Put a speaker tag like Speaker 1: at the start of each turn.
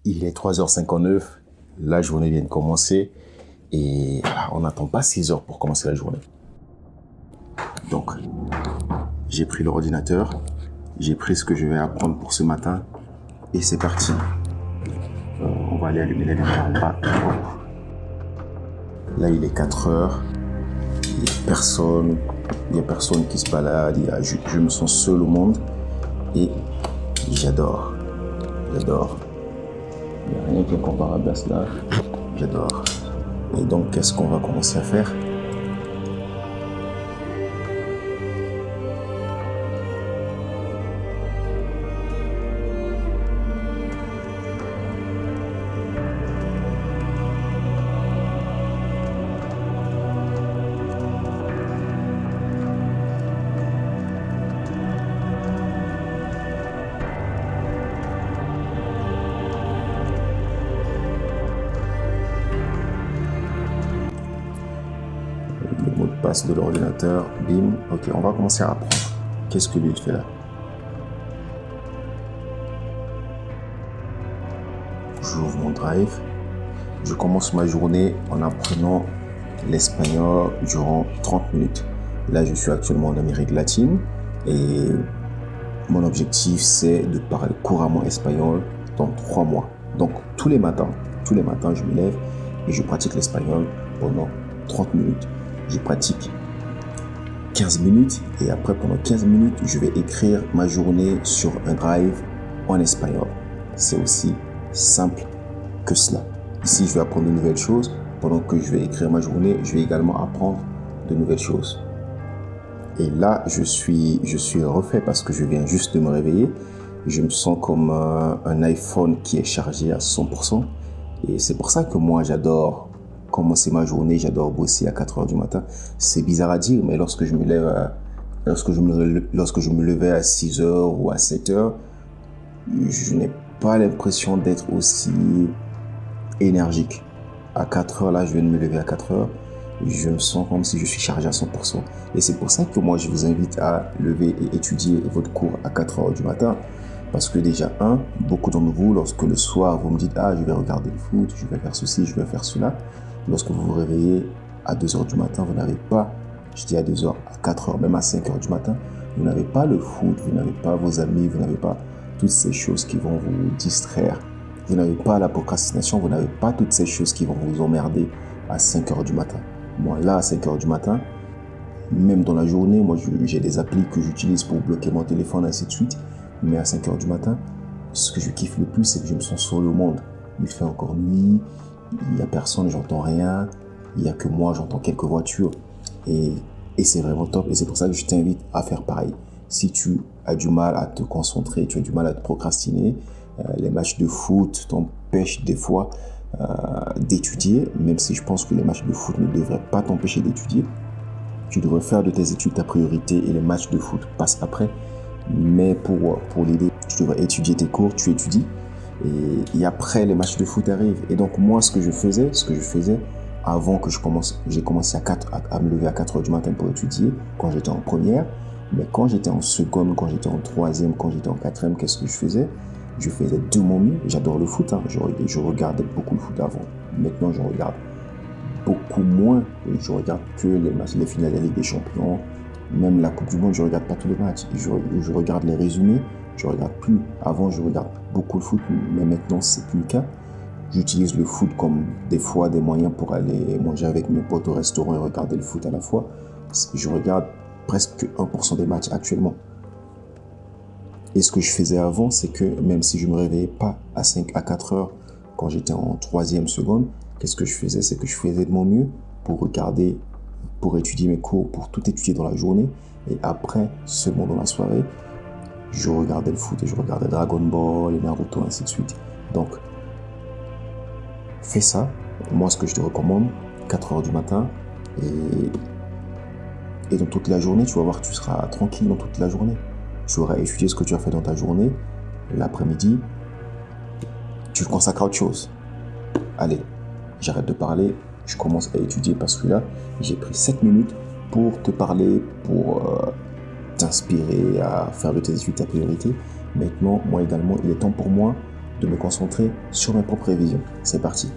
Speaker 1: Il est 3h59, la journée vient de commencer et on n'attend pas 6 heures pour commencer la journée. Donc, j'ai pris l'ordinateur, j'ai pris ce que je vais apprendre pour ce matin et c'est parti. On va aller allumer les lumières en bas. Là, il est 4 heures, il n'y a personne qui se balade, je me sens seul au monde et j'adore. Il n'y a rien qui est comparable à cela. J'adore. Et donc, qu'est-ce qu'on va commencer à faire? Le mot de passe de l'ordinateur, bim, ok, on va commencer à apprendre. Qu'est-ce que lui il fait là? J'ouvre mon drive, je commence ma journée en apprenant l'espagnol durant 30 minutes. Là, je suis actuellement en Amérique latine et mon objectif, c'est de parler couramment espagnol dans 3 mois. Donc, tous les matins, je me lève et je pratique l'espagnol pendant 30 minutes. Je pratique 15 minutes et après, pendant 15 minutes, je vais écrire ma journée sur un drive en espagnol. C'est aussi simple que cela. Ici, je vais apprendre de nouvelles choses. Pendant que je vais écrire ma journée, je vais également apprendre de nouvelles choses. Et là, je suis refait parce que je viens juste de me réveiller. Je me sens comme un iPhone qui est chargé à 100%. Et c'est pour ça que moi, j'adore commencer ma journée, j'adore bosser à 4 heures du matin. C'est bizarre à dire, mais lorsque je me levais à 6 heures ou à 7 heures, je n'ai pas l'impression d'être aussi énergique. À 4 heures, là, je viens de me lever à 4 heures. Je me sens comme si je suis chargé à 100%. Et c'est pour ça que moi, je vous invite à lever et étudier votre cours à 4 heures du matin. Parce que déjà, beaucoup d'entre vous, lorsque le soir, vous me dites « Ah, je vais regarder le foot, je vais faire ceci, je vais faire cela », lorsque vous vous réveillez à 2 heures du matin, vous n'avez pas, je dis à 2 heures, à 4 heures, même à 5 heures du matin, vous n'avez pas le foot, vous n'avez pas vos amis, vous n'avez pas toutes ces choses qui vont vous distraire. Vous n'avez pas la procrastination, vous n'avez pas toutes ces choses qui vont vous emmerder à 5 heures du matin. Moi, là, à 5 heures du matin, même dans la journée, moi, j'ai des applis que j'utilise pour bloquer mon téléphone, ainsi de suite. Mais à 5 heures du matin, ce que je kiffe le plus, c'est que je me sens seul au monde. Il fait encore nuit, il n'y a personne, j'entends rien. Il n'y a que moi, j'entends quelques voitures. Et c'est vraiment top. Et c'est pour ça que je t'invite à faire pareil. Si tu as du mal à te concentrer, tu as du mal à te procrastiner, les matchs de foot t'empêchent des fois d'étudier, même si je pense que les matchs de foot ne devraient pas t'empêcher d'étudier. Tu devrais faire de tes études ta priorité et les matchs de foot passent après. Mais pour l'aider, tu devrais étudier tes cours, tu étudies et après les matchs de foot arrivent. Et donc moi, ce que je faisais avant que j'ai commencé à me lever à 4 heures du matin pour étudier quand j'étais en première. Mais quand j'étais en seconde, quand j'étais en troisième, quand j'étais en quatrième, qu'est-ce que je faisais? Je faisais de mon mieux. J'adore le foot. Je regardais beaucoup le foot avant. Maintenant, je regarde beaucoup moins. Je regarde que les finales de la Ligue des Champions. Même la Coupe du Monde, je regarde pas tous les matchs. Je regarde les résumés. Je regarde plus. Avant, je regarde beaucoup le foot, mais maintenant, c'est plus le cas. J'utilise le foot comme des fois des moyens pour aller manger avec mes potes au restaurant et regarder le foot à la fois. Je regarde presque 1% des matchs actuellement. Et ce que je faisais avant, c'est que même si je me réveillais pas à 4 heures quand j'étais en troisième seconde, qu'est-ce que je faisais? C'est que je faisais de mon mieux pour étudier mes cours, pour tout étudier dans la journée. Et après, seulement dans la soirée, je regardais le foot et je regardais Dragon Ball et Naruto, ainsi de suite. Donc, fais ça. Moi, ce que je te recommande, 4 heures du matin et dans toute la journée, tu vas voir que tu seras tranquille dans toute la journée. Tu auras étudié ce que tu as fait dans ta journée. L'après-midi, tu le consacres à autre chose. Allez, j'arrête de parler. Je commence à étudier parce que là, j'ai pris 7 minutes pour te parler, pour t'inspirer à faire de tes études ta priorité. Maintenant, moi également, il est temps pour moi de me concentrer sur mes propres visions. C'est parti.